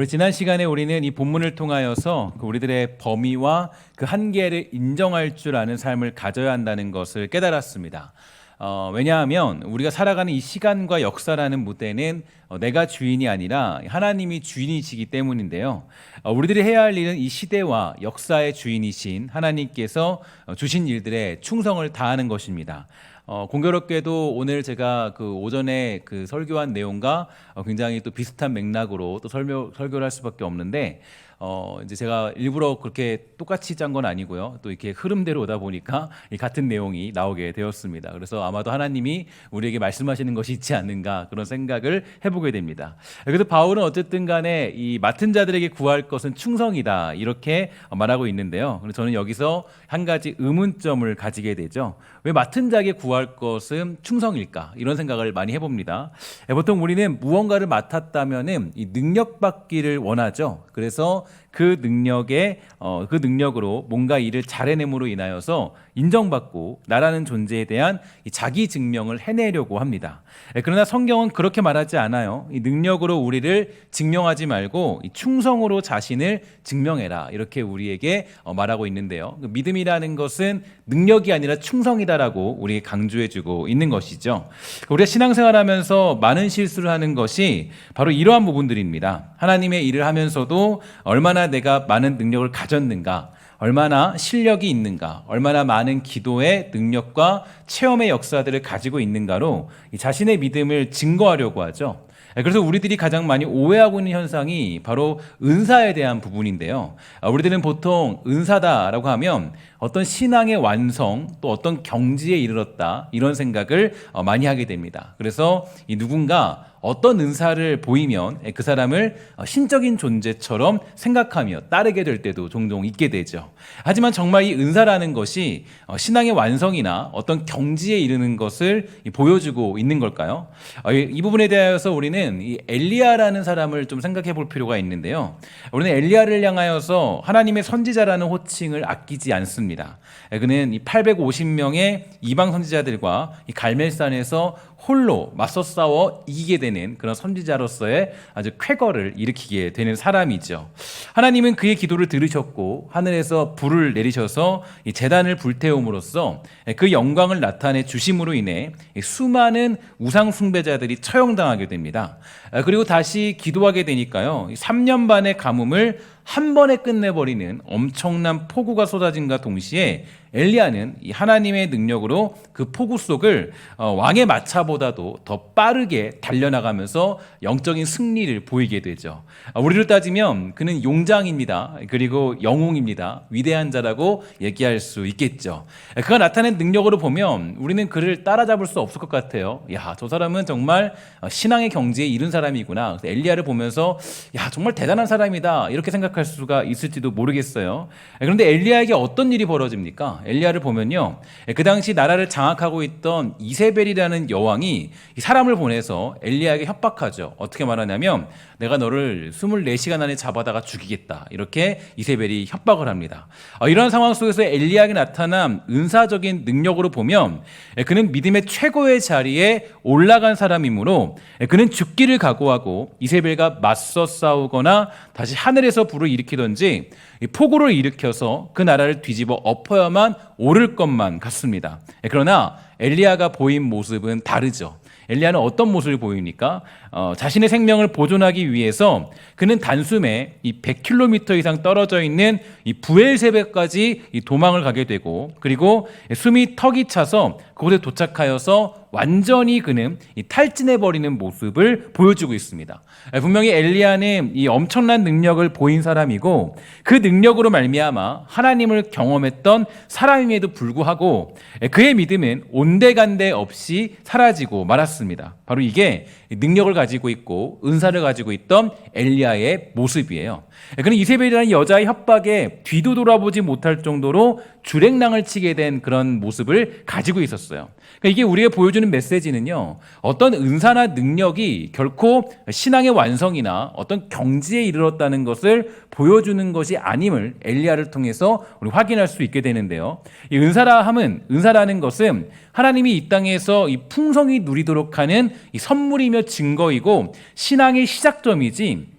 우리 지난 시간에 우리는 이 본문을 통하여서 우리들의 범위와 그 한계를 인정할 줄 아는 삶을 가져야 한다는 것을 깨달았습니다. 왜냐하면 우리가 살아가는 이 시간과 역사라는 무대는 내가 주인이 아니라 하나님이 주인이시기 때문인데요. 우리들이 해야 할 일은 이 시대와 역사의 주인이신 하나님께서 주신 일들에 충성을 다하는 것입니다. 공교롭게도 오늘 제가 그 오전에 그 설교한 내용과 굉장히 또 비슷한 맥락으로 또 설교를 할 수밖에 없는데 이제 제가 일부러 그렇게 똑같이 짠 건 아니고요. 또 이렇게 흐름대로 오다 보니까 이 같은 내용이 나오게 되었습니다. 그래서 아마도 하나님이 우리에게 말씀하시는 것이 있지 않는가 그런 생각을 해보게 됩니다. 그래서 바울은 어쨌든 간에 이 맡은 자들에게 구할 것은 충성이다 이렇게 말하고 있는데요. 그래서 저는 여기서 한 가지 의문점을 가지게 되죠. 왜 맡은 자에게 구할 것은 충성일까? 이런 생각을 많이 해봅니다. 보통 우리는 무언가를 맡았다면은 이 능력받기를 원하죠. 그래서 그 능력으로 뭔가 일을 잘해냄으로 인하여서 인정받고 나라는 존재에 대한 자기 증명을 해내려고 합니다. 그러나 성경은 그렇게 말하지 않아요. 이 능력으로 우리를 증명하지 말고 이 충성으로 자신을 증명해라 이렇게 우리에게 말하고 있는데요. 믿음이라는 것은 능력이 아니라 충성이다라고 우리에게 강조해주고 있는 것이죠. 우리가 신앙생활하면서 많은 실수를 하는 것이 바로 이러한 부분들입니다. 하나님의 일을 하면서도 얼마나 내가 많은 능력을 가졌는가, 얼마나 실력이 있는가, 얼마나 많은 기도의 능력과 체험의 역사들을 가지고 있는가로 자신의 믿음을 증거하려고 하죠. 그래서 우리들이 가장 많이 오해하고 있는 현상이 바로 은사에 대한 부분인데요. 우리들은 보통 은사다라고 하면 어떤 신앙의 완성 또 어떤 경지에 이르렀다 이런 생각을 많이 하게 됩니다. 그래서 이 누군가 어떤 은사를 보이면 그 사람을 신적인 존재처럼 생각하며 따르게 될 때도 종종 있게 되죠. 하지만 정말 이 은사라는 것이 신앙의 완성이나 어떤 경지에 이르는 것을 보여주고 있는 걸까요? 이 부분에 대해서 우리는 이 엘리야라는 사람을 좀 생각해 볼 필요가 있는데요. 우리는 엘리야를 향하여서 하나님의 선지자라는 호칭을 아끼지 않습니다. 그는 이 850명의 이방 선지자들과 이 갈멜산에서 홀로 맞서 싸워 이기게 되는 그런 선지자로서의 아주 쾌거를 일으키게 되는 사람이죠. 하나님은 그의 기도를 들으셨고 하늘에서 불을 내리셔서 이 제단을 불태움으로써 그 영광을 나타내 주심으로 인해 수많은 우상 숭배자들이 처형당하게 됩니다. 그리고 다시 기도하게 되니까요. 3년 반의 가뭄을 한 번에 끝내버리는 엄청난 폭우가 쏟아진과 동시에 엘리야는 이 하나님의 능력으로 그 폭우 속을 왕의 마차보다도 더 빠르게 달려나가면서 영적인 승리를 보이게 되죠. 우리로 따지면 그는 용장입니다. 그리고 영웅입니다. 위대한 자라고 얘기할 수 있겠죠. 그가 나타낸 능력으로 보면 우리는 그를 따라잡을 수 없을 것 같아요. 야, 저 사람은 정말 신앙의 경지에 이른 사람이구나. 엘리야를 보면서 야, 정말 대단한 사람이다 이렇게 생각할 수가 있을지도 모르겠어요. 그런데 엘리야에게 어떤 일이 벌어집니까? 엘리야를 보면요, 그 당시 나라를 장악하고 있던 이세벨이라는 여왕이 사람을 보내서 엘리야에게 협박하죠. 어떻게 말하냐면 내가 너를 24시간 안에 잡아다가 죽이겠다 이렇게 이세벨이 협박을 합니다. 이런 상황 속에서 엘리야에게 나타난 은사적인 능력으로 보면 그는 믿음의 최고의 자리에 올라간 사람이므로 그는 죽기를 각오하고 이세벨과 맞서 싸우거나 다시 하늘에서 불을 일으키든지 폭우를 일으켜서 그 나라를 뒤집어 엎어야만 옳을 것만 같습니다. 그러나 엘리야가 보인 모습은 다르죠. 엘리야는 어떤 모습을 보입니까? 자신의 생명을 보존하기 위해서 그는 단숨에 이 100km 이상 떨어져 있는 이 부엘세베까지 이 도망을 가게 되고, 그리고 숨이 턱이 차서 그곳에 도착하여서 완전히 그는 이 탈진해버리는 모습을 보여주고 있습니다. 분명히 엘리야는 이 엄청난 능력을 보인 사람이고 그 능력으로 말미암아 하나님을 경험했던 사람임에도 불구하고 그의 믿음은 온데간데 없이 사라지고 말았습니다. 바로 이게 능력을 가지고 있고 은사를 가지고 있던 엘리야의 모습이에요. 그는 이세벨이라는 여자의 협박에 뒤도 돌아보지 못할 정도로 주랭랑을 치게 된 그런 모습을 가지고 있었어요. 그러니까 이게 우리가 보여주는 메시지는요, 어떤 은사나 능력이 결코 신앙의 완성이나 어떤 경지에 이르렀다는 것을 보여주는 것이 아님을 엘리야를 통해서 우리 확인할 수 있게 되는데요. 이 은사라는 것은 하나님이 이 땅에서 이 풍성히 누리도록 하는 이 선물이며 증거이고 신앙의 시작점이지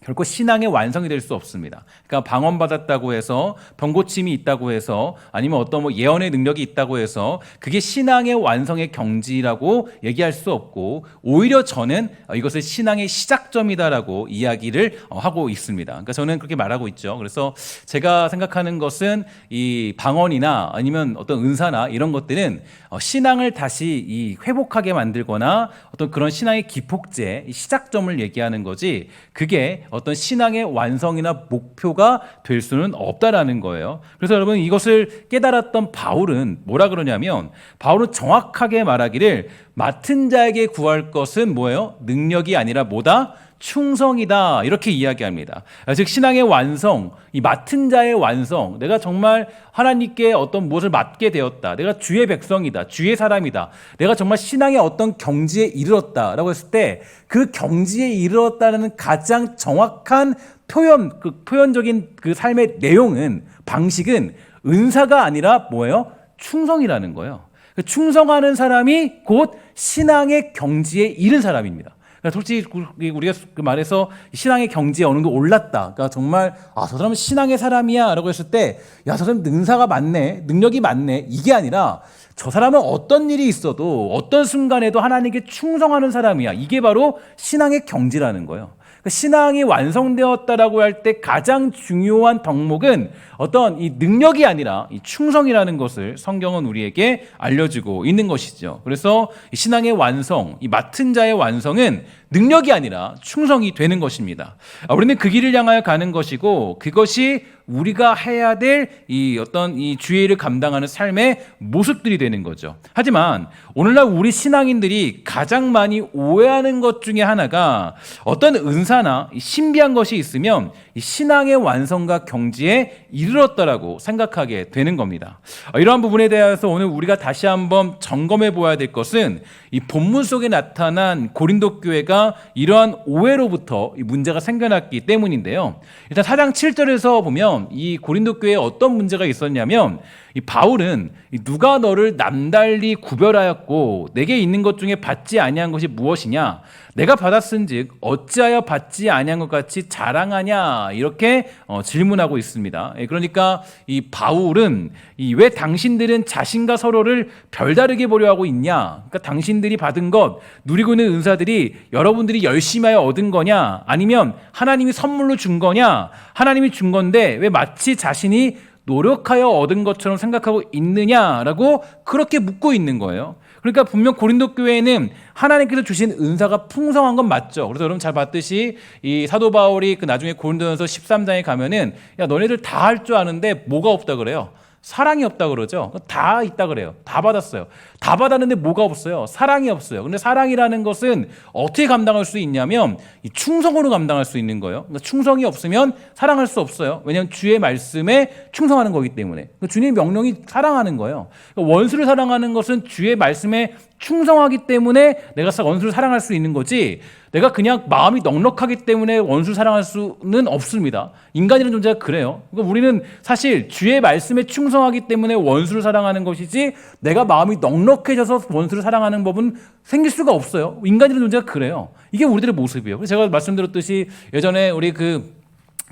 결코 신앙의 완성이 될 수 없습니다. 그러니까 방언받았다고 해서 병고침이 있다고 해서 아니면 어떤 뭐 예언의 능력이 있다고 해서 그게 신앙의 완성의 경지라고 얘기할 수 없고 오히려 저는 이것을 신앙의 시작점이다라고 이야기를 하고 있습니다. 그러니까 저는 그렇게 말하고 있죠. 그래서 제가 생각하는 것은 이 방언이나 아니면 어떤 은사나 이런 것들은 신앙을 다시 회복하게 만들거나 어떤 그런 신앙의 기폭제, 시작점을 얘기하는 거지 그게 어떤 신앙의 완성이나 목표가 될 수는 없다라는 거예요. 그래서 여러분 이것을 깨달았던 바울은 뭐라 그러냐면 바울은 정확하게 말하기를 맡은 자에게 구할 것은 뭐예요? 능력이 아니라 뭐다? 충성이다 이렇게 이야기합니다. 즉 신앙의 완성, 이 맡은 자의 완성, 내가 정말 하나님께 어떤 무엇을 맡게 되었다, 내가 주의 백성이다, 주의 사람이다, 내가 정말 신앙의 어떤 경지에 이르렀다라고 했을 때 그 경지에 이르렀다는 가장 정확한 표현, 그 표현적인 그 삶의 내용은 방식은 은사가 아니라 뭐예요? 충성이라는 거예요. 충성하는 사람이 곧 신앙의 경지에 이른 사람입니다. 솔직히 우리가 말해서 신앙의 경지에 어느 정도 올랐다. 그러니까 정말 저 사람은 신앙의 사람이야라고 했을 때 야, 저 사람 은사가 많네, 능력이 많네 이게 아니라 저 사람은 어떤 일이 있어도 어떤 순간에도 하나님께 충성하는 사람이야. 이게 바로 신앙의 경지라는 거예요. 신앙이 완성되었다라고 할 때 가장 중요한 덕목은 어떤 이 능력이 아니라 이 충성이라는 것을 성경은 우리에게 알려주고 있는 것이죠. 그래서 신앙의 완성, 이 맡은 자의 완성은 능력이 아니라 충성이 되는 것입니다. 우리는 그 길을 향하여 가는 것이고 그것이 우리가 해야 될 이 어떤 이 주의를 감당하는 삶의 모습들이 되는 거죠. 하지만 오늘날 우리 신앙인들이 가장 많이 오해하는 것 중에 하나가 어떤 은사나 신비한 것이 있으면 이 신앙의 완성과 경지에 이르렀다라고 생각하게 되는 겁니다. 이러한 부분에 대해서 오늘 우리가 다시 한번 점검해 보아야 될 것은 이 본문 속에 나타난 고린도 교회가 이러한 오해로부터 이 문제가 생겨났기 때문인데요. 일단 4장 7절에서 보면 이 고린도 교회에 어떤 문제가 있었냐면 이 바울은 누가 너를 남달리 구별하였고 내게 있는 것 중에 받지 아니한 것이 무엇이냐? 내가 받았은즉 어찌하여 받지 아니한 것 같이 자랑하냐? 이렇게 질문하고 있습니다. 그러니까 이 바울은 왜 당신들은 자신과 서로를 별다르게 보려 하고 있냐? 그러니까 당신들이 받은 것, 누리고 있는 은사들이 여러분들이 열심히 하여 얻은 거냐? 아니면 하나님이 선물로 준 거냐? 하나님이 준 건데 왜 마치 자신이 노력하여 얻은 것처럼 생각하고 있느냐라고 그렇게 묻고 있는 거예요. 그러니까 분명 고린도 교회에는 하나님께서 주신 은사가 풍성한 건 맞죠. 그래서 여러분 잘 봤듯이 이 사도 바울이 그 나중에 고린도전서 13장에 가면은 야 너네들 다 할 줄 아는데 뭐가 없다 그래요? 사랑이 없다 그러죠. 다 있다 그래요. 다 받았어요. 다 받았는데 뭐가 없어요? 사랑이 없어요. 근데 사랑이라는 것은 어떻게 감당할 수 있냐면 이 충성으로 감당할 수 있는 거예요. 그러니까 충성이 없으면 사랑할 수 없어요. 왜냐하면 주의 말씀에 충성하는 거기 때문에. 그러니까 주님의 명령이 사랑하는 거예요. 그러니까 원수를 사랑하는 것은 주의 말씀에 충성하기 때문에 내가 원수를 사랑할 수 있는 거지, 내가 그냥 마음이 넉넉하기 때문에 원수를 사랑할 수는 없습니다. 인간이라는 존재가 그래요. 그러니까 우리는 사실 주의 말씀에 충성하기 때문에 원수를 사랑하는 것이지 내가 마음이 넉넉해져서 원수를 사랑하는 법은 생길 수가 없어요. 인간이라는 존재가 그래요. 이게 우리들의 모습이에요. 그래서 제가 말씀드렸듯이 예전에 우리 그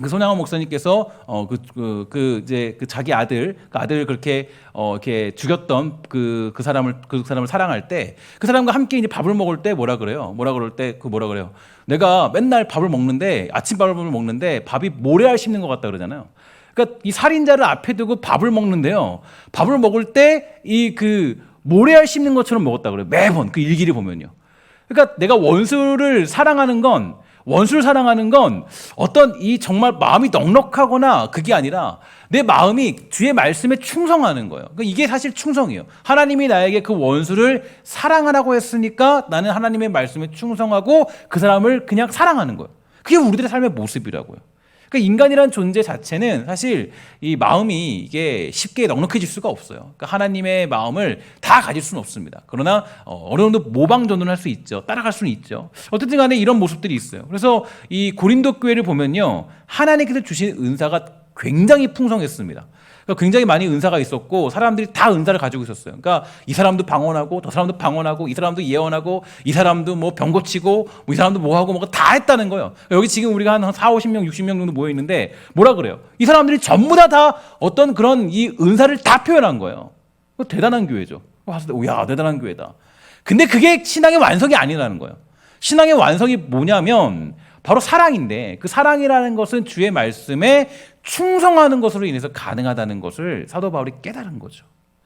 손양원 목사님께서 이제 자기 아들 그렇게 이렇게 죽였던 그 사람을 사랑할 때 그 사람과 함께 이제 밥을 먹을 때 뭐라 그래요? 내가 맨날 밥을 먹는데 아침밥을 먹는데 밥이 모래알 씹는 것 같다 그러잖아요. 그러니까 이 살인자를 앞에 두고 밥을 먹는데요. 밥을 먹을 때 모래알 씹는 것처럼 먹었다 그래요. 매번 그 일기를 보면요. 그러니까 내가 원수를 사랑하는 건 어떤 이 정말 마음이 넉넉하거나 그게 아니라 내 마음이 주의 말씀에 충성하는 거예요. 그러니까 이게 사실 충성이에요. 하나님이 나에게 그 원수를 사랑하라고 했으니까 나는 하나님의 말씀에 충성하고 그 사람을 그냥 사랑하는 거예요. 그게 우리들의 삶의 모습이라고요. 그러니까 인간이라는 존재 자체는 사실 이 마음이 이게 쉽게 넉넉해질 수가 없어요. 그러니까 하나님의 마음을 다 가질 수는 없습니다. 그러나 어느 정도 모방전을 할 수 있죠. 따라갈 수는 있죠. 어쨌든 간에 이런 모습들이 있어요. 그래서 이 고린도 교회를 보면요, 하나님께서 주신 은사가 굉장히 풍성했습니다. 그러니까 굉장히 많이 은사가 있었고 사람들이 다 은사를 가지고 있었어요. 그러니까 이 사람도 방언하고 저 사람도 방언하고 이 사람도 예언하고 이 사람도 뭐 병 고치고 뭐 이 사람도 뭐 하고 뭐가 다 했다는 거예요. 여기 지금 우리가 한 4, 50명, 60명 정도 모여 있는데 뭐라 그래요? 이 사람들이 전부 다 어떤 그런 이 은사를 다 표현한 거예요. 대단한 교회죠. 야, 대단한 교회다. 근데 그게 신앙의 완성이 아니라는 거예요. 신앙의 완성이 뭐냐면 바로 사랑인데 그 사랑이라는 것은 주의 말씀에 충성하는 것으로 인해서 가능하다는 것을 사도 바울이 깨달은 거죠.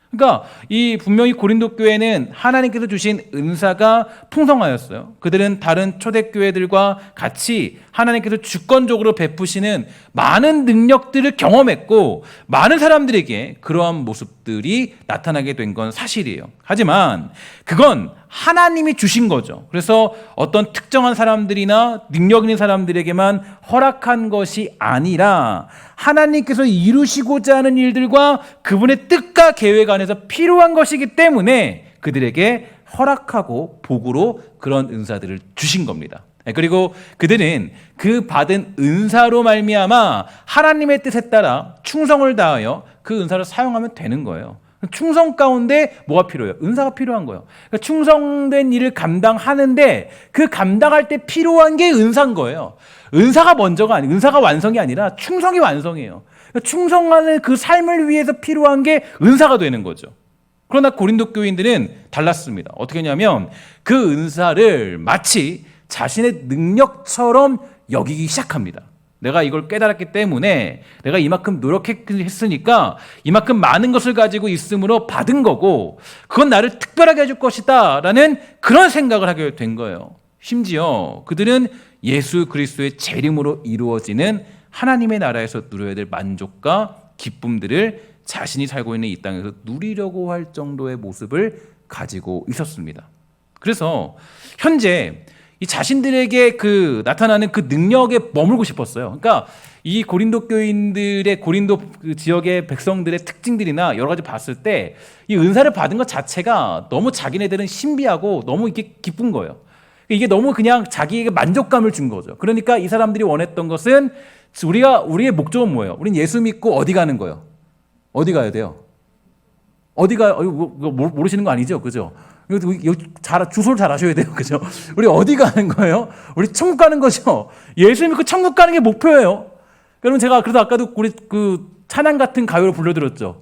그러니까 이 분명히 고린도 교회는 하나님께서 주신 은사가 풍성하였어요. 그들은 다른 초대교회들과 같이 하나님께서 주권적으로 베푸시는 많은 능력들을 경험했고 많은 사람들에게 그러한 모습들이 나타나게 된 건 사실이에요. 하지만 그건 하나님이 주신 거죠. 그래서 어떤 특정한 사람들이나 능력 있는 사람들에게만 허락한 것이 아니라 하나님께서 이루시고자 하는 일들과 그분의 뜻과 계획 안에서 필요한 것이기 때문에 그들에게 허락하고 복으로 그런 은사들을 주신 겁니다. 그리고 그들은 그 받은 은사로 말미암아 하나님의 뜻에 따라 충성을 다하여 그 은사를 사용하면 되는 거예요. 충성 가운데 뭐가 필요해요? 은사가 필요한 거예요. 그러니까 충성된 일을 감당하는데 그 감당할 때 필요한 게 은사인 거예요. 은사가 먼저가 아니에요. 은사가 완성이 아니라 충성이 완성이에요. 그러니까 충성하는 그 삶을 위해서 필요한 게 은사가 되는 거죠. 그러나 고린도 교인들은 달랐습니다. 어떻게 했냐면 그 은사를 마치 자신의 능력처럼 여기기 시작합니다. 내가 이걸 깨달았기 때문에 내가 이만큼 노력했으니까 이만큼 많은 것을 가지고 있으므로 받은 거고 그건 나를 특별하게 해줄 것이다 라는 그런 생각을 하게 된 거예요. 심지어 그들은 예수 그리스도의 재림으로 이루어지는 하나님의 나라에서 누려야 될 만족과 기쁨들을 자신이 살고 있는 이 땅에서 누리려고 할 정도의 모습을 가지고 있었습니다. 그래서 현재 이 자신들에게 그 나타나는 그 능력에 머물고 싶었어요. 그러니까 이 고린도 교인들의 고린도 그 지역의 백성들의 특징들이나 여러 가지 봤을 때 이 은사를 받은 것 자체가 너무 자기네들은 신비하고 너무 이게 기쁜 거예요. 이게 너무 그냥 자기에게 만족감을 준 거죠. 그러니까 이 사람들이 원했던 것은 우리의 목적은 뭐예요? 우린 예수 믿고 어디 가는 거예요? 어디 가야 돼요? 어디가 모르시는 거 아니죠, 그죠? 주소를 잘 아셔야 돼요. 그죠? 우리 어디 가는 거예요? 우리 천국 가는 거죠. 예수 믿고 천국 가는 게 목표예요. 여러분 제가 그래서 아까도 우리 그 찬양 같은 가요를 불러드렸죠.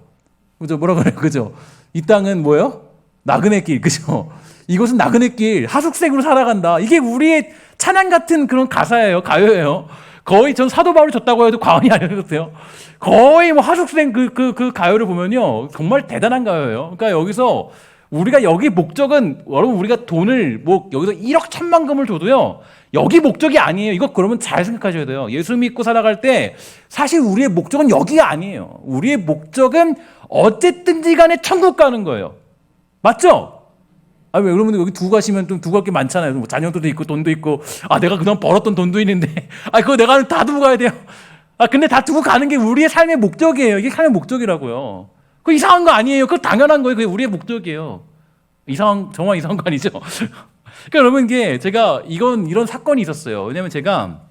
그죠? 뭐라 그래요? 그죠? 이 땅은 뭐예요? 나그네 길. 그죠? 이곳은 나그네 길. 하숙생으로 살아간다. 이게 우리의 찬양 같은 그런 가사예요. 가요예요. 거의 전 사도 바울이 줬다고 해도 과언이 아니었어요. 거의 뭐 하숙생 그 가요를 보면요. 정말 대단한 가요예요. 그러니까 여기서 우리가 여기 목적은 여러분 우리가 돈을 뭐 여기서 1억 1,000만 금을 줘도요 여기 목적이 아니에요. 이거 그러면 잘 생각하셔야 돼요. 예수 믿고 살아갈 때 사실 우리의 목적은 여기가 아니에요. 우리의 목적은 어쨌든지 간에 천국 가는 거예요. 맞죠? 아, 왜 여러분들 여기 두고 가시면 좀 두고 갈 게 많잖아요. 뭐 자녀들도 있고 돈도 있고 내가 그동안 벌었던 돈도 있는데 그거 내가 다 두고 가야 돼요. 근데 다 두고 가는 게 우리의 삶의 목적이에요. 이게 삶의 목적이라고요. 그거 이상한 거 아니에요. 그거 당연한 거예요. 그게 우리의 목적이에요. 정말 이상한 거 아니죠? 그러니까 여러분 이게 제가 이런 사건이 있었어요. 왜냐면 제가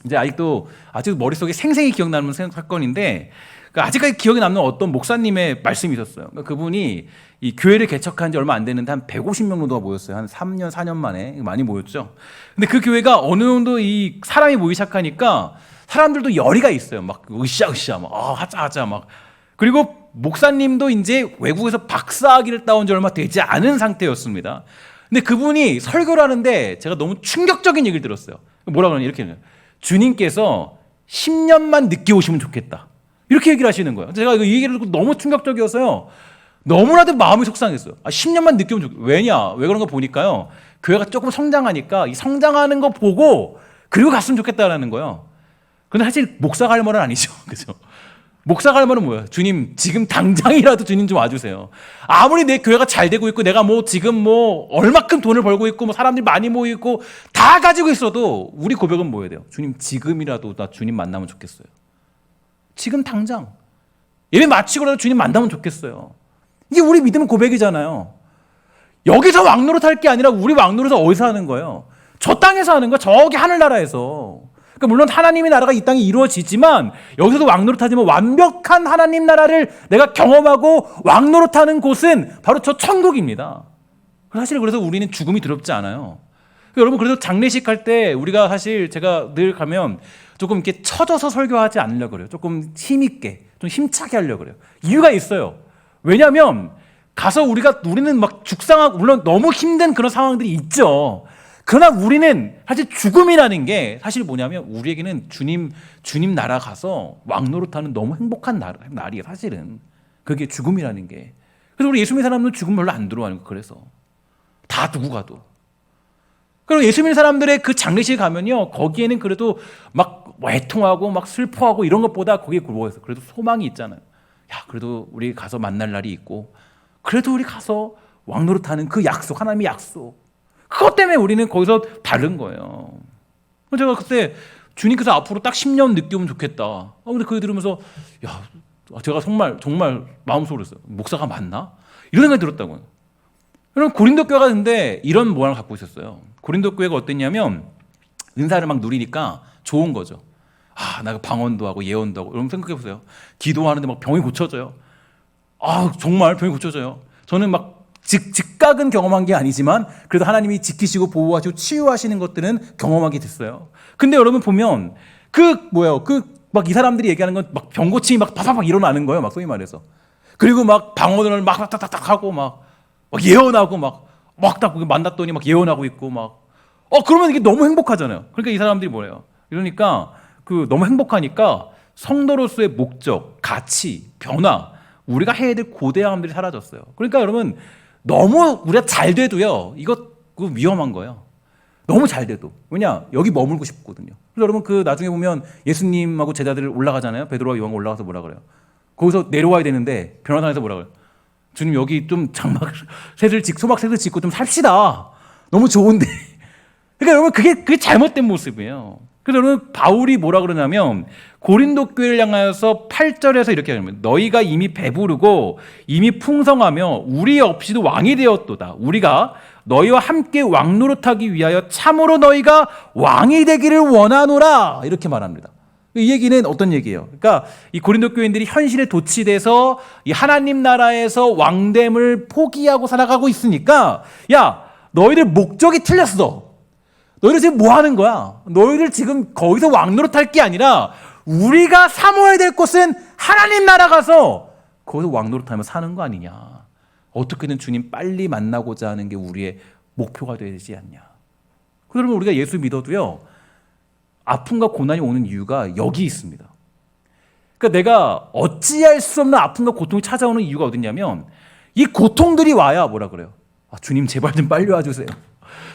이제 아직도 머릿속에 생생히 기억나는 사건인데 아직까지 기억에 남는 어떤 목사님의 말씀이 있었어요. 그분이 이 교회를 개척한 지 얼마 안 됐는데 한 150명 정도가 모였어요. 한 3년, 4년 만에 많이 모였죠. 근데 그 교회가 어느 정도 이 사람이 모이기 시작하니까 사람들도 열의가 있어요. 막 으쌰으쌰 막 하자 막. 그리고 목사님도 이제 외국에서 박사학위를 따온 지 얼마 되지 않은 상태였습니다. 근데 그분이 설교를 하는데 제가 너무 충격적인 얘기를 들었어요. 뭐라 그러냐 이렇게 주님께서 10년만 늦게 오시면 좋겠다. 이렇게 얘기를 하시는 거예요. 제가 이 얘기를 듣고 너무 충격적이어서요. 너무나도 마음이 속상했어요. 10년만 늦게 오면 좋겠다. 왜냐? 왜 그런가 보니까요. 교회가 조금 성장하니까 이 성장하는 거 보고 그리고 갔으면 좋겠다라는 거예요. 근데 사실 목사가 할 말은 아니죠. 그죠? 목사가 할 말은 뭐예요? 주님, 지금 당장이라도 주님 좀 와주세요. 아무리 내 교회가 잘 되고 있고 내가 뭐 지금 뭐 얼마큼 돈을 벌고 있고 뭐 사람들이 많이 모이고 다 가지고 있어도 우리 고백은 뭐여야 돼요? 주님, 지금이라도 나 주님 만나면 좋겠어요. 지금 당장. 예배 마치고라도 주님 만나면 좋겠어요. 이게 우리 믿음의 고백이잖아요. 여기서 왕노릇 할 게 아니라 우리 왕노릇은 어디서 하는 거예요? 저 땅에서 하는 거야. 저기 하늘나라에서. 그러니까 물론 하나님의 나라가 이 땅에 이루어지지만 여기서도 왕노릇하지만 완벽한 하나님 나라를 내가 경험하고 왕노릇하는 곳은 바로 저 천국입니다. 사실 그래서 우리는 죽음이 두렵지 않아요. 그러니까 여러분 그래서 장례식 할 때 우리가 사실 제가 늘 가면 조금 이렇게 처져서 설교하지 않으려고 그래요. 조금 힘있게, 좀 힘차게 하려고 그래요. 이유가 있어요. 왜냐하면 가서 우리는 막 죽상하고 물론 너무 힘든 그런 상황들이 있죠. 그러나 우리는 사실 죽음이라는 게 사실 뭐냐면 우리에게는 주님 나라 가서 왕노릇하는 너무 행복한 날이에요. 사실은 그게 죽음이라는 게. 그래서 우리 예수 믿는 사람은 죽음 별로 안 두려워하는 거. 그래서 다 두고 가도. 그리고 예수 믿는 사람들의 그 장례식에 가면요, 거기에는 그래도 막 애통하고 막 슬퍼하고 이런 것보다 거기에 뭐였어? 그래도 소망이 있잖아요. 야, 그래도 우리 가서 만날 날이 있고, 그래도 우리 가서 왕노릇하는 그 약속, 하나님의 약속. 그것 때문에 우리는 거기서 다른 거예요. 제가 그때 주님께서 앞으로 딱 10년 늦게 오면 좋겠다. 근데 그거 들으면서, 야, 제가 정말 마음속으로 했어요. 목사가 맞나? 이런 생각이 들었다고요. 그럼 고린도 교회가 근데 이런 모양을 갖고 있었어요. 고린도 교회가 어땠냐면 은사를 막 누리니까 좋은 거죠. 아, 나 방언도 하고 예언도 하고. 여러분 생각해 보세요. 기도하는데 막 병이 고쳐져요. 아, 정말 병이 고쳐져요. 저는 막 즉각은 경험한 게 아니지만 그래도 하나님이 지키시고 보호하시고 치유하시는 것들은 경험하게 됐어요. 근데 여러분 보면 막 이 사람들이 얘기하는 건 막 병 고침이 막 파파팍 일어나는 거예요. 막 소위 말해서. 그리고 막 방언을 막 딱딱딱 하고 막 예언하고 딱 만났더니 막 예언하고 있고 그러면 이게 너무 행복하잖아요. 그러니까 이 사람들이 뭐래요? 이러니까 너무 행복하니까 성도로서의 목적, 가치, 변화, 우리가 해야 될 고대함들이 사라졌어요. 그러니까 여러분 너무 우리가 잘 돼도요, 이거 위험한 거예요. 너무 잘 돼도. 왜냐? 여기 머물고 싶거든요. 그래서 여러분 나중에 보면 예수님하고 제자들 올라가잖아요. 베드로와 요한이 올라가서 뭐라 그래요? 거기서 내려와야 되는데 변호사에서 뭐라 그래요? 주님 여기 좀 소막 새들 짓고 좀 삽시다. 너무 좋은데. 그러니까 여러분 그게 잘못된 모습이에요. 그래서 여러분 바울이 뭐라 그러냐면 고린도 교회를 향하여서 8절에서 이렇게 하면 너희가 이미 배부르고 이미 풍성하며 우리 없이도 왕이 되었도다. 우리가 너희와 함께 왕노릇하기 위하여 참으로 너희가 왕이 되기를 원하노라. 이렇게 말합니다. 이 얘기는 어떤 얘기예요? 그러니까 이 고린도 교인들이 현실에 도취돼서 이 하나님 나라에서 왕됨을 포기하고 살아가고 있으니까 야, 너희들 목적이 틀렸어. 너희들 지금 뭐 하는 거야? 너희들 지금 거기서 왕노릇할 게 아니라 우리가 사모해야 될 곳은 하나님 나라 가서 거기서 왕노릇하며 사는 거 아니냐. 어떻게든 주님 빨리 만나고자 하는 게 우리의 목표가 되지 않냐. 그러면 우리가 예수 믿어도요, 아픔과 고난이 오는 이유가 여기 있습니다. 그러니까 내가 어찌할 수 없는 아픔과 고통이 찾아오는 이유가 어디냐면 이 고통들이 와야 뭐라 그래요? 아, 주님 제발 좀 빨리 와주세요.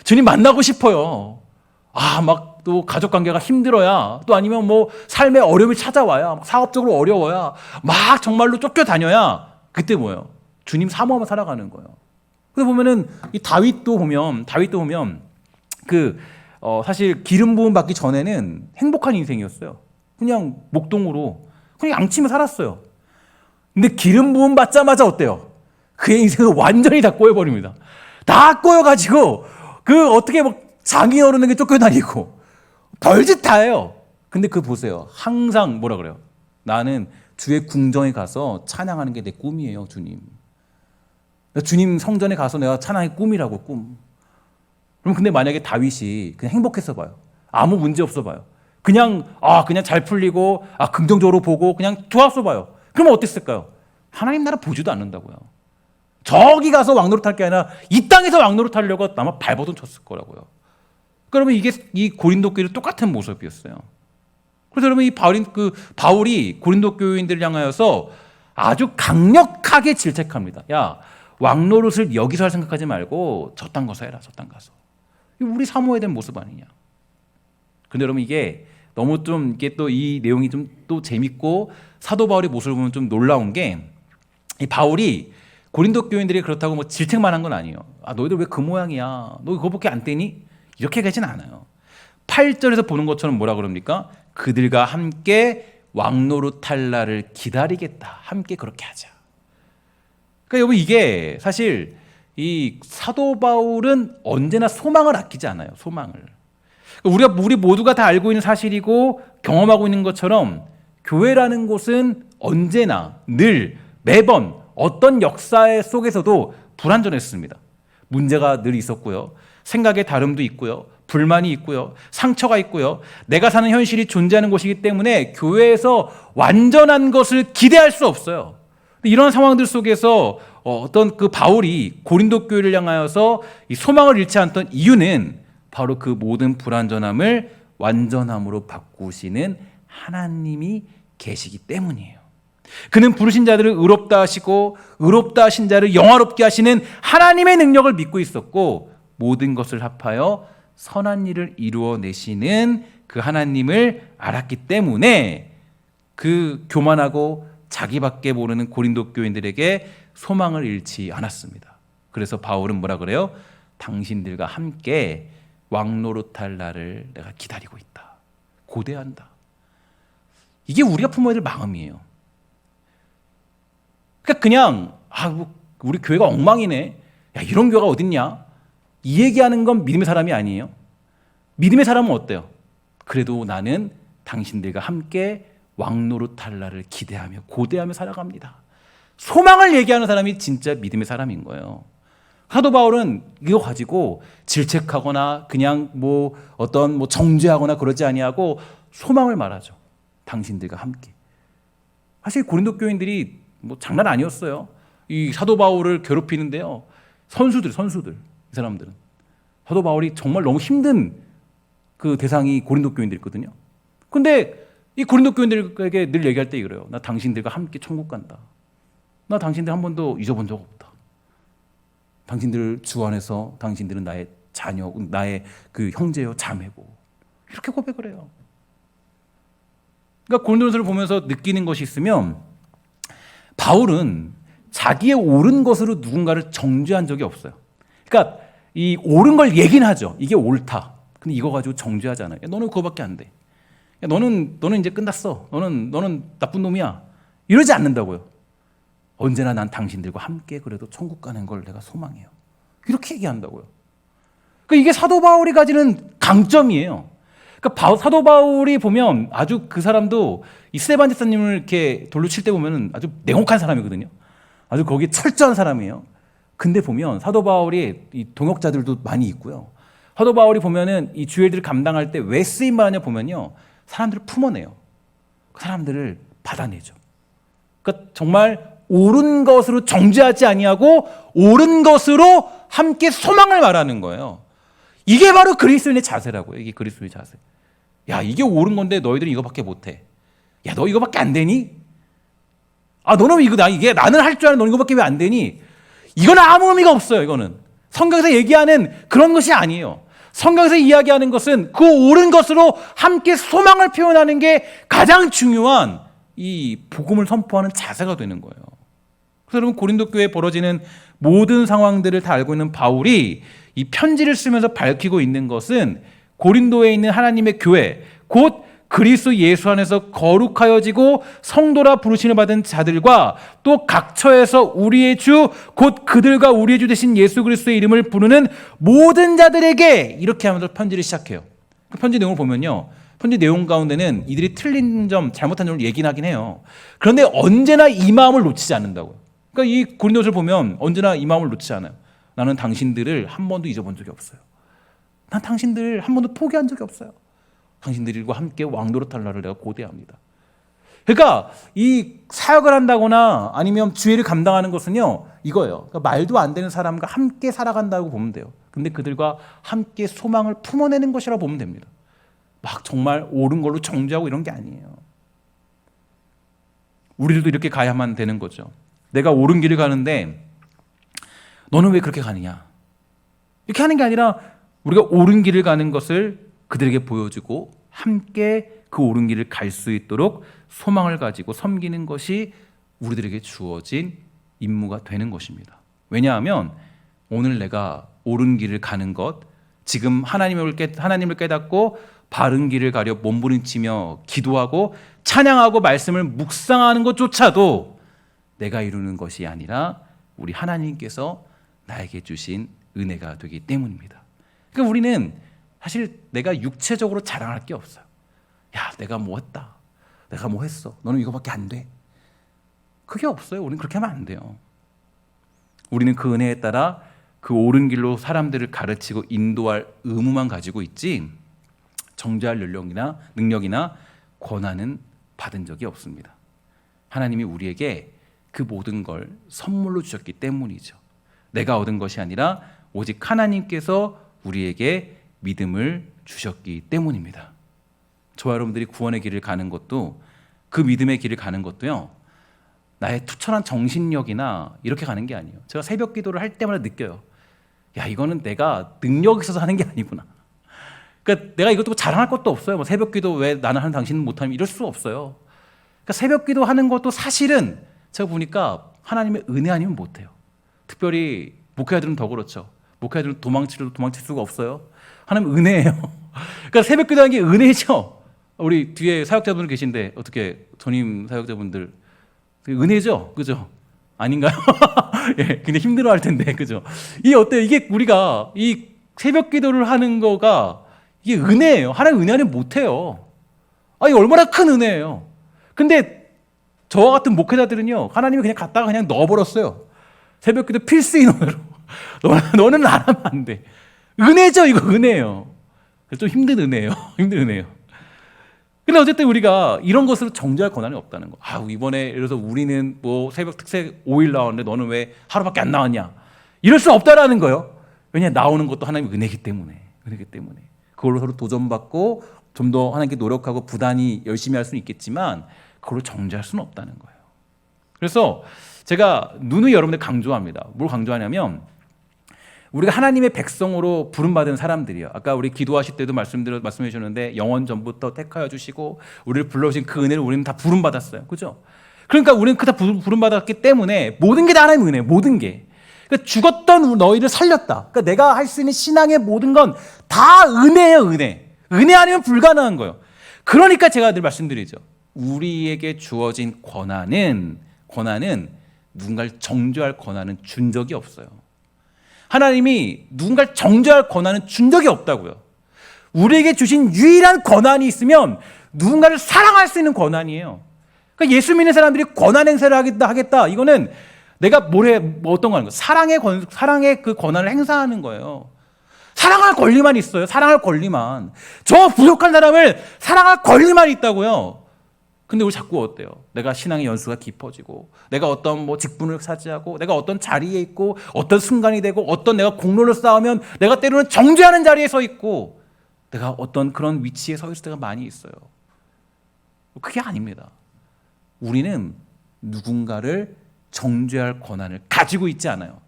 주님 만나고 싶어요. 막 또 가족 관계가 힘들어야, 또 아니면 뭐 삶의 어려움이 찾아와야, 사업적으로 어려워야, 막 정말로 쫓겨다녀야 그때 뭐예요? 주님 사모하며 살아가는 거예요. 그래서 보면은 이 다윗도 보면 사실 기름 부음 받기 전에는 행복한 인생이었어요. 그냥 목동으로 그냥 양치며 살았어요. 근데 기름 부음 받자마자 어때요? 그의 인생은 완전히 다 꼬여버립니다. 다 꼬여가지고 어떻게 막 장이 오르는 게 쫓겨다니고 별짓 다 해요. 근데 보세요. 항상 뭐라 그래요? 나는 주의 궁정에 가서 찬양하는 게 내 꿈이에요, 주님. 주님 성전에 가서 내가 찬양의 꿈이라고, 꿈. 그럼 근데 만약에 다윗이 그냥 행복했어 봐요. 아무 문제 없어 봐요. 그냥 잘 풀리고, 긍정적으로 보고, 그냥 좋았어 봐요. 그러면 어땠을까요? 하나님 나라 보지도 않는다고요. 저기 가서 왕노릇할 게 아니라 이 땅에서 왕노릇하려고 아마 발버둥 쳤을 거라고요. 그러면 이게 이 고린도 교회도 똑같은 모습이었어요. 그래서 여러분 바울이 고린도 교인들을 향하여서 아주 강력하게 질책합니다. 야, 왕노릇을 여기서 할 생각하지 말고 저딴 가서 해라. 저딴 가서. 우리 사모해야 될 모습 아니냐. 근데 여러분 이게 너무 좀 이게 또 이 내용이 좀 또 재밌고 사도 바울의 모습을 보면 좀 놀라운 게 이 바울이 고린도 교인들이 그렇다고 뭐 질책만 한 건 아니에요. 너희들 왜 그 모양이야? 너 그거밖에 안 떼니? 이렇게 가진 않아요. 8절에서 보는 것처럼 뭐라 그럽니까? 그들과 함께 왕노릇할 날을 기다리겠다. 함께 그렇게 하자. 그러니까 여러분 이게 사실 이 사도 바울은 언제나 소망을 아끼지 않아요. 소망을. 우리 모두가 다 알고 있는 사실이고 경험하고 있는 것처럼 교회라는 곳은 언제나 늘 매번 어떤 역사 속에서도 불완전했습니다. 문제가 늘 있었고요. 생각의 다름도 있고요. 불만이 있고요. 상처가 있고요. 내가 사는 현실이 존재하는 곳이기 때문에 교회에서 완전한 것을 기대할 수 없어요. 이런 상황들 속에서 어떤 그 바울이 고린도 교회를 향하여서 이 소망을 잃지 않던 이유는 바로 그 모든 불완전함을 완전함으로 바꾸시는 하나님이 계시기 때문이에요. 그는 부르신 자들을 의롭다 하시고 의롭다 하신 자를 영화롭게 하시는 하나님의 능력을 믿고 있었고 모든 것을 합하여 선한 일을 이루어내시는 그 하나님을 알았기 때문에 그 교만하고 자기밖에 모르는 고린도 교인들에게 소망을 잃지 않았습니다. 그래서 바울은 뭐라 그래요? 당신들과 함께 왕노릇할 날을 내가 기다리고 있다. 고대한다. 이게 우리가 품어야 될 마음이에요. 그러니까 그냥 우리 교회가 엉망이네. 야, 이런 교회가 어딨냐? 이 얘기하는 건 믿음의 사람이 아니에요. 믿음의 사람은 어때요? 그래도 나는 당신들과 함께 왕노릇할 날을 기대하며 고대하며 살아갑니다. 소망을 얘기하는 사람이 진짜 믿음의 사람인 거예요. 사도 바울은 이거 가지고 질책하거나 그냥 어떤 정죄하거나 그러지 아니하고 소망을 말하죠. 당신들과 함께. 사실 고린도 교인들이 장난 아니었어요. 이 사도 바울을 괴롭히는데요. 선수들 이 사람들은 사도 바울이 정말 너무 힘든 그 대상이 고린도 교인들이거든요. 근데 이 고린도 교인들에게 늘 얘기할 때 그래요. 나 당신들과 함께 천국 간다. 나 당신들 한 번도 잊어본 적 없다. 당신들 주 안에서 당신들은 나의 자녀, 나의 그 형제요 자매고 이렇게 고백을 해요. 그러니까 고린도전서를 보면서 느끼는 것이 있으면 바울은 자기의 옳은 것으로 누군가를 정죄한 적이 없어요. 그러니까 이 옳은 걸 얘기는 하죠. 이게 옳다. 근데 이거 가지고 정죄하잖아요. 야, 너는 그거밖에 안 돼. 야, 너는 이제 끝났어. 너는 나쁜 놈이야. 이러지 않는다고요. 언제나 난 당신들과 함께 그래도 천국 가는 걸 내가 소망해요. 이렇게 얘기한다고요. 그러니까 이게 사도 바울이 가지는 강점이에요. 그러니까 사도 바울이 보면 아주 그 사람도 이 스데반 집사님을 이렇게 돌로 칠 때 보면 아주 냉혹한 사람이거든요. 아주 거기에 철저한 사람이에요. 근데 보면 사도 바울이 이 동역자들도 많이 있고요. 사도 바울이 보면은 이 주일들을 감당할 때 왜 쓰임 받느냐 보면요. 사람들을 품어내요. 그 사람들을 받아내죠. 그러니까 정말 옳은 것으로 정죄하지 아니하고 옳은 것으로 함께 소망을 말하는 거예요. 이게 바로 그리스도인의 자세라고요. 이게 그리스도의 자세. 야, 이게 옳은 건데 너희들은 이거밖에 못해. 야, 너 이거밖에 안 되니? 아, 너는 이게 나는 할 줄 아는 너는 이거밖에 왜 안 되니? 이건 아무 의미가 없어요. 이거는 성경에서 얘기하는 그런 것이 아니에요. 성경에서 이야기하는 것은 그 옳은 것으로 함께 소망을 표현하는 게 가장 중요한 이 복음을 선포하는 자세가 되는 거예요. 그래서 여러분 고린도 교회에 벌어지는 모든 상황들을 다 알고 있는 바울이 이 편지를 쓰면서 밝히고 있는 것은 고린도에 있는 하나님의 교회, 곧 그리스도 예수 안에서 거룩하여지고 성도라 부르심을 받은 자들과 또 각처에서 우리의 주, 곧 그들과 우리의 주 되신 예수 그리스도의 이름을 부르는 모든 자들에게 이렇게 하면서 편지를 시작해요. 그 편지 내용을 보면요. 편지 내용 가운데는 이들이 틀린 점, 잘못한 점을 얘기는 하긴 해요. 그런데 언제나 이 마음을 놓치지 않는다고요. 그러니까 이 고린도서를 보면 언제나 이 마음을 놓치지 않아요. 나는 당신들을 한 번도 잊어본 적이 없어요. 난 당신들을 한 번도 포기한 적이 없어요. 당신들과 함께 왕노릇할 날을 내가 고대합니다. 그러니까 이 사역을 한다거나 아니면 주의를 감당하는 것은요 이거예요. 그러니까 말도 안 되는 사람과 함께 살아간다고 보면 돼요. 근데 그들과 함께 소망을 품어내는 것이라고 보면 됩니다. 막 정말 옳은 걸로 정죄하고 이런 게 아니에요. 우리들도 이렇게 가야만 되는 거죠. 내가 옳은 길을 가는데 너는 왜 그렇게 가느냐? 이렇게 하는 게 아니라 우리가 옳은 길을 가는 것을 그들에게 보여주고 함께 그 옳은 길을 갈 수 있도록 소망을 가지고 섬기는 것이 우리들에게 주어진 임무가 되는 것입니다. 왜냐하면 오늘 내가 옳은 길을 가는 것, 지금 하나님을 깨닫고 바른 길을 가려 몸부림치며 기도하고 찬양하고 말씀을 묵상하는 것조차도 내가 이루는 것이 아니라 우리 하나님께서 나에게 주신 은혜가 되기 때문입니다. 그러니까 우리는 사실 내가 육체적으로 자랑할 게 없어요. 야, 내가 뭐 했다. 내가 뭐 했어. 너는 이거밖에 안 돼. 그게 없어요. 우리는 그렇게 하면 안 돼요. 우리는 그 은혜에 따라 그 옳은 길로 사람들을 가르치고 인도할 의무만 가지고 있지 정죄할 능력이나 권한은 받은 적이 없습니다. 하나님이 우리에게 그 모든 걸 선물로 주셨기 때문이죠. 내가 얻은 것이 아니라 오직 하나님께서 우리에게 믿음을 주셨기 때문입니다. 저와 여러분들이 구원의 길을 가는 것도, 그 믿음의 길을 가는 것도요, 나의 투철한 정신력이나 이렇게 가는 게 아니에요. 제가 새벽 기도를 할 때마다 느껴요. 야, 이거는 내가 능력이 있어서 하는 게 아니구나. 그러니까 내가 이것도 자랑할 것도 없어요. 뭐 새벽 기도 왜 나는 하는 당신은 못하면 이럴 수 없어요. 그러니까 새벽 기도 하는 것도 사실은 제가 보니까 하나님의 은혜 아니면 못해요. 특별히 목회자들은 더 그렇죠. 목회자들은 도망칠 수가 없어요. 하나님 은혜예요. 그러니까 새벽 기도하는 게 은혜죠. 우리 뒤에 사역자분들 계신데 어떻게 전임 사역자분들 은혜죠, 그죠? 아닌가요? 예, 근데 힘들어할 텐데, 그죠? 이게 어때요? 이게 우리가 이 새벽 기도를 하는 거가 이게 은혜예요. 하나님 은혜 아니면 못해요. 이게 얼마나 큰 은혜예요. 근데 저와 같은 목회자들은요, 하나님이 그냥 갖다가 그냥 넣어버렸어요. 새벽 기도 필수인원으로. 너는 안 하면 안 돼. 은혜죠, 이거 은혜예요. 좀 힘든 은혜예요. 힘든 은혜예요. 근데 어쨌든 우리가 이런 것으로 정죄할 권한이 없다는 거. 이번에 예를 들어서 우리는 뭐 새벽 특색 5일 나왔는데 너는 왜 하루밖에 안 나왔냐? 이럴 수 없다라는 거예요. 왜냐, 나오는 것도 하나님의 은혜이기 때문에. 그걸로 서로 도전받고 좀 더 하나님께 노력하고 부단히 열심히 할 수는 있겠지만 그걸로 정죄할 수는 없다는 거예요. 그래서 제가 누누이 여러분들 강조합니다. 뭘 강조하냐면, 우리가 하나님의 백성으로 부름받은 사람들이요. 아까 우리 기도하실 때도 말씀해 주셨는데 영원 전부터 택하여 주시고 우리를 불러주신 그 은혜를 우리는 다 부름받았어요. 그죠? 그러니까 우리는 그 다 부름받았기 때문에 모든 게 다 하나님의 은혜예요. 모든 게. 그러니까 죽었던 너희를 살렸다. 그러니까 내가 할 수 있는 신앙의 모든 건 다 은혜예요. 은혜 아니면 불가능한 거예요. 그러니까 제가 늘 말씀드리죠. 우리에게 주어진 권한은 누군가를 정죄할 권한은 준 적이 없어요. 하나님이 누군가를 정죄할 권한은 준 적이 없다고요. 우리에게 주신 유일한 권한이 있으면 누군가를 사랑할 수 있는 권한이에요. 그러니까 예수 믿는 사람들이 권한 행사를 하겠다. 이거는 내가 어떤 거는 사랑의 그 권한을 행사하는 거예요. 사랑할 권리만 있어요. 사랑할 권리만. 저 부족한 사람을 사랑할 권리만 있다고요. 근데 우리 자꾸 어때요? 내가 신앙의 연수가 깊어지고, 내가 어떤 직분을 차지하고, 내가 어떤 자리에 있고, 어떤 순간이 되고, 어떤 내가 공로를 쌓으면 내가 때로는 정죄하는 자리에 서 있고, 내가 어떤 그런 위치에 서 있을 때가 많이 있어요. 그게 아닙니다. 우리는 누군가를 정죄할 권한을 가지고 있지 않아요.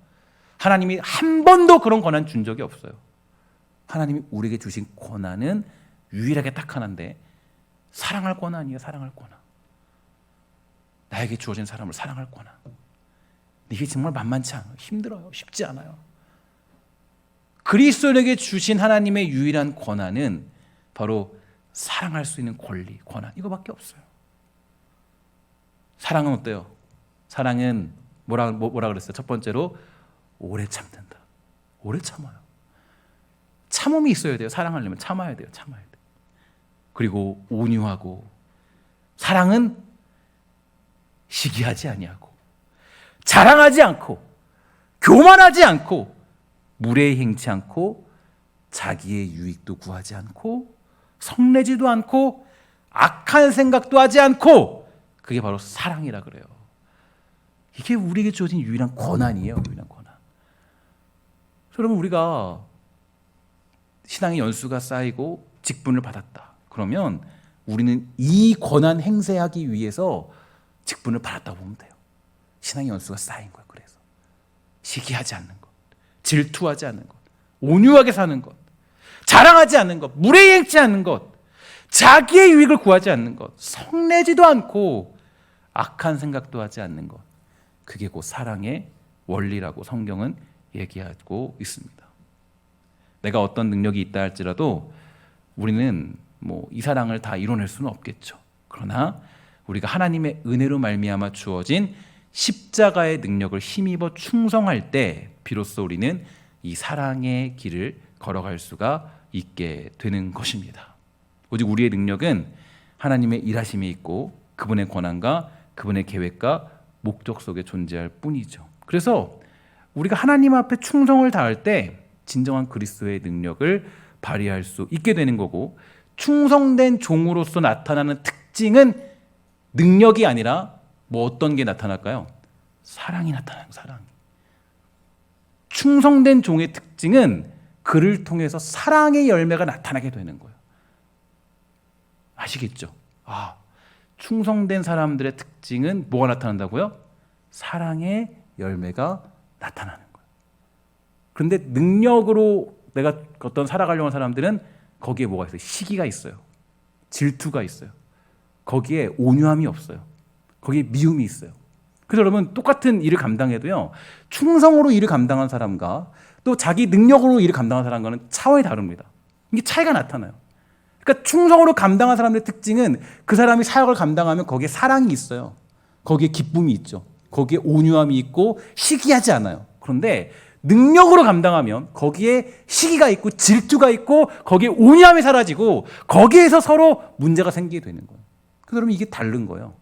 하나님이 한 번도 그런 권한 준 적이 없어요. 하나님이 우리에게 주신 권한은 유일하게 딱 하나인데, 사랑할 권한이에요. 사랑할 권한. 나에게 주어진 사람을 사랑할 권한. 이게 정말 만만치 않아요. 힘들어요. 쉽지 않아요. 그리스도에게 주신 하나님의 유일한 권한은 바로 사랑할 수 있는 권리, 권한, 이거밖에 없어요. 사랑은 어때요? 사랑은 뭐라 그랬어요? 첫 번째로 오래 참는다. 오래 참아요. 참음이 있어야 돼요. 사랑하려면 참아야 돼요. 그리고 온유하고, 사랑은 시기하지 아니하고, 자랑하지 않고, 교만하지 않고, 무례히 행치 않고, 자기의 유익도 구하지 않고, 성내지도 않고, 악한 생각도 하지 않고, 그게 바로 사랑이라 그래요. 이게 우리에게 주어진 유일한 권한이에요. 유일한 권한. 여러분, 우리가 신앙의 연수가 쌓이고 직분을 받았다. 그러면 우리는 이 권한 행세하기 위해서 직분을 받았다고 보면 돼요. 신앙의 연수가 쌓인 거예요. 그래서 시기하지 않는 것, 질투하지 않는 것, 온유하게 사는 것, 자랑하지 않는 것, 무례히 행치 않는 것, 자기의 유익을 구하지 않는 것, 성내지도 않고 악한 생각도 하지 않는 것, 그게 곧 사랑의 원리라고 성경은 얘기하고 있습니다. 내가 어떤 능력이 있다 할지라도 우리는 이 사랑을 다 이뤄낼 수는 없겠죠. 그러나 우리가 하나님의 은혜로 말미암아 주어진 십자가의 능력을 힘입어 충성할 때 비로소 우리는 이 사랑의 길을 걸어갈 수가 있게 되는 것입니다. 오직 우리의 능력은 하나님의 일하심이 있고 그분의 권한과 그분의 계획과 목적 속에 존재할 뿐이죠. 그래서 우리가 하나님 앞에 충성을 다할 때 진정한 그리스도의 능력을 발휘할 수 있게 되는 거고, 충성된 종으로서 나타나는 특징은 능력이 아니라 뭐 어떤 게 나타날까요? 사랑이 나타나요. 사랑. 충성된 종의 특징은 그를 통해서 사랑의 열매가 나타나게 되는 거예요. 아시겠죠? 충성된 사람들의 특징은 뭐가 나타난다고요? 사랑의 열매가 나타나는 거예요. 그런데 능력으로 내가 어떤 살아가려고 하는 사람들은 거기에 뭐가 있어요? 시기가 있어요. 질투가 있어요. 거기에 온유함이 없어요. 거기에 미움이 있어요. 그래서 여러분, 똑같은 일을 감당해도요, 충성으로 일을 감당한 사람과 또 자기 능력으로 일을 감당한 사람과는 차원이 다릅니다. 이게 차이가 나타나요. 그러니까 충성으로 감당한 사람들의 특징은 그 사람이 사역을 감당하면 거기에 사랑이 있어요. 거기에 기쁨이 있죠. 거기에 온유함이 있고 시기하지 않아요. 그런데 능력으로 감당하면 거기에 시기가 있고 질투가 있고 거기에 온유함이 사라지고 거기에서 서로 문제가 생기게 되는 거예요. 그래서 여러분, 이게 다른 거예요.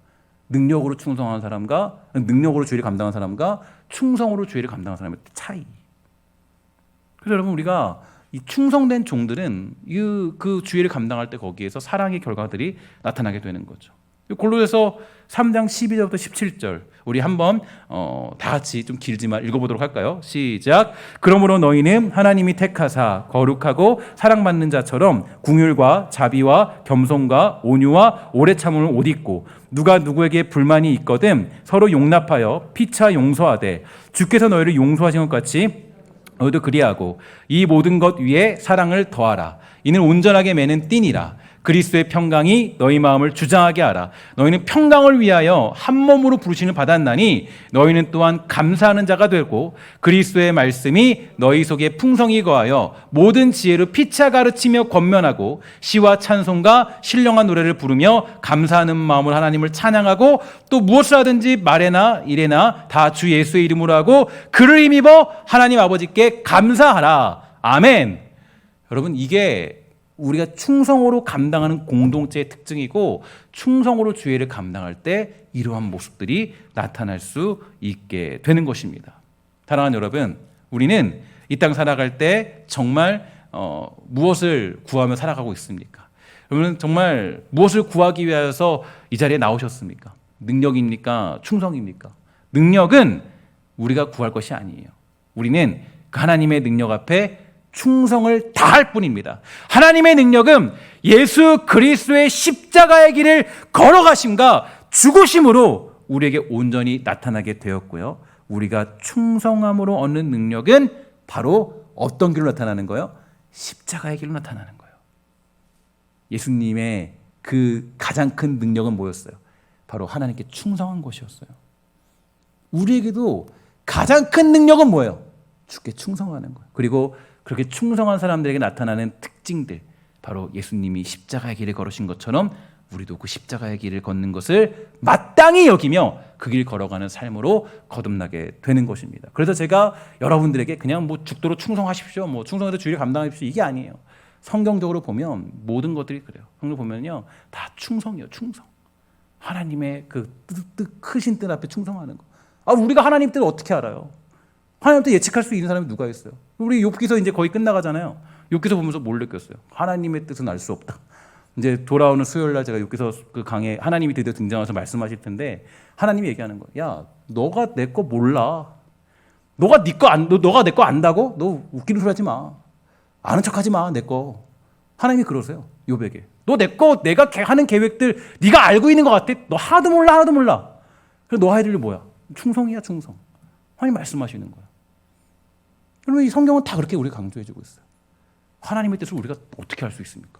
능력으로 충성한 사람과 능력으로 주의를 감당한 사람과 충성으로 주의를 감당한 사람의 차이. 그래서 여러분, 우리가 이 충성된 종들은 그 주의를 감당할 때 거기에서 사랑의 결과들이 나타나게 되는 거죠. 골로새서 3장 12절부터 17절 우리 한번 다 같이 좀 길지만 읽어보도록 할까요? 시작. 그러므로 너희는 하나님이 택하사 거룩하고 사랑받는 자처럼 긍휼과 자비와 겸손과 온유와 오래 참음을 옷 입고, 누가 누구에게 불만이 있거든 서로 용납하여 피차 용서하되 주께서 너희를 용서하신 것 같이 너희도 그리하고, 이 모든 것 위에 사랑을 더하라. 이는 온전하게 매는 띠니라. 그리스도의 평강이 너희 마음을 주장하게 하라. 너희는 평강을 위하여 한 몸으로 부르심을 받았나니 너희는 또한 감사하는 자가 되고, 그리스도의 말씀이 너희 속에 풍성히 거하여 모든 지혜로 피차 가르치며 권면하고 시와 찬송과 신령한 노래를 부르며 감사하는 마음으로 하나님을 찬양하고, 또 무엇을 하든지 말에나 일에나 다 주 예수의 이름으로 하고 그를 힘입어 하나님 아버지께 감사하라. 아멘. 여러분, 이게 우리가 충성으로 감당하는 공동체의 특징이고, 충성으로 주의를 감당할 때 이러한 모습들이 나타날 수 있게 되는 것입니다. 사랑하는 여러분, 우리는 이 땅 살아갈 때 정말 무엇을 구하며 살아가고 있습니까? 여러분, 정말 무엇을 구하기 위해서 이 자리에 나오셨습니까? 능력입니까? 충성입니까? 능력은 우리가 구할 것이 아니에요. 우리는 하나님의 능력 앞에 충성을 다할 뿐입니다. 하나님의 능력은 예수 그리스도의 십자가의 길을 걸어가심과 죽으심으로 우리에게 온전히 나타나게 되었고요. 우리가 충성함으로 얻는 능력은 바로 어떤 길로 나타나는 거예요? 십자가의 길로 나타나는 거예요. 예수님의 그 가장 큰 능력은 뭐였어요? 바로 하나님께 충성한 것이었어요. 우리에게도 가장 큰 능력은 뭐예요? 주께 충성하는 거예요. 그리고 그렇게 충성한 사람들에게 나타나는 특징들, 바로 예수님이 십자가의 길을 걸으신 것처럼 우리도 그 십자가의 길을 걷는 것을 마땅히 여기며 그 길 걸어가는 삶으로 거듭나게 되는 것입니다. 그래서 제가 여러분들에게 그냥 뭐 죽도록 충성하십시오, 뭐 충성해서 주의를 감당하십시오, 이게 아니에요. 성경적으로 보면 모든 것들이 그래요. 성경 보면요, 다 충성이에요. 충성. 하나님의 그 크신 뜻 앞에 충성하는 거. 우리가 하나님 뜻을 어떻게 알아요? 하나님 뜻 예측할 수 있는 사람이 누가 있어요? 우리 욥기서 이제 거의 끝나가잖아요. 욥기서 보면서 뭘 느꼈어요? 하나님의 뜻은 알 수 없다. 이제 돌아오는 수요일 날 제가 욥기서 그 강에 하나님이 드디어 등장해서 말씀하실 텐데, 하나님이 얘기하는 거예요. 야, 너가 내 거 몰라. 너가 내 거 안다고? 너 웃기는 소리 하지 마. 아는 척하지 마, 내 거. 하나님이 그러세요, 욥에게. 너 내 거, 내가 하는 계획들 네가 알고 있는 것 같아? 너 하나도 몰라, 하나도 몰라. 그래서 너 할 일이 뭐야? 충성이야, 충성. 하나님 말씀하시는 거야. 여러분, 이 성경은 다 그렇게 우리가 강조해주고 있어요. 하나님의 뜻을 우리가 어떻게 할 수 있습니까?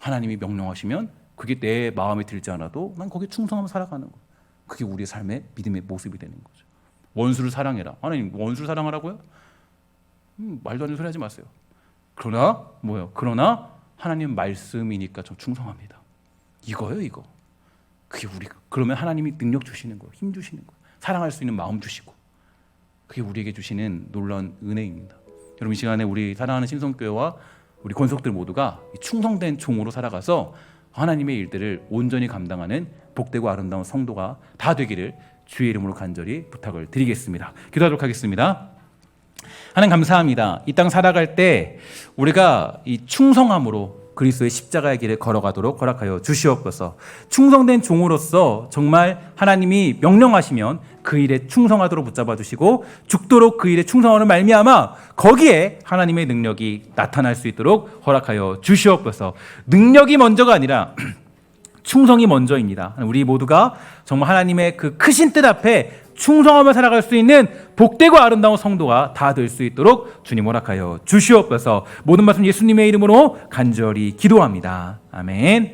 하나님이 명령하시면 그게 내 마음에 들지 않아도 난 거기에 충성하며 살아가는 거예요. 그게 우리의 삶의 믿음의 모습이 되는 거죠. 원수를 사랑해라. 하나님, 원수를 사랑하라고요? 말도 안 되는 소리 하지 마세요. 그러나 뭐예요? 그러나 하나님 말씀이니까 저 충성합니다. 이거예요, 이거. 그게 그러면 하나님이 능력 주시는 거예요. 힘 주시는 거예요. 사랑할 수 있는 마음 주시고. 그게 우리에게 주시는 놀라운 은혜입니다. 여러분, 이 시간에 우리 사랑하는 신성교회와 우리 권속들 모두가 충성된 종으로 살아가서 하나님의 일들을 온전히 감당하는 복되고 아름다운 성도가 다 되기를 주의 이름으로 간절히 부탁을 드리겠습니다. 기도하도록 하겠습니다. 하나님 감사합니다. 이 땅 살아갈 때 우리가 이 충성함으로 그리스도의 십자가의 길을 걸어가도록 허락하여 주시옵소서. 충성된 종으로서 정말 하나님이 명령하시면 그 일에 충성하도록 붙잡아 주시고 죽도록 그 일에 충성하는 말미암아 거기에 하나님의 능력이 나타날 수 있도록 허락하여 주시옵소서. 능력이 먼저가 아니라 충성이 먼저입니다. 우리 모두가 정말 하나님의 그 크신 뜻 앞에 충성하며 살아갈 수 있는 복되고 아름다운 성도가 다 될 수 있도록 주님 허락하여 주시옵소서. 모든 말씀 예수님의 이름으로 간절히 기도합니다. 아멘.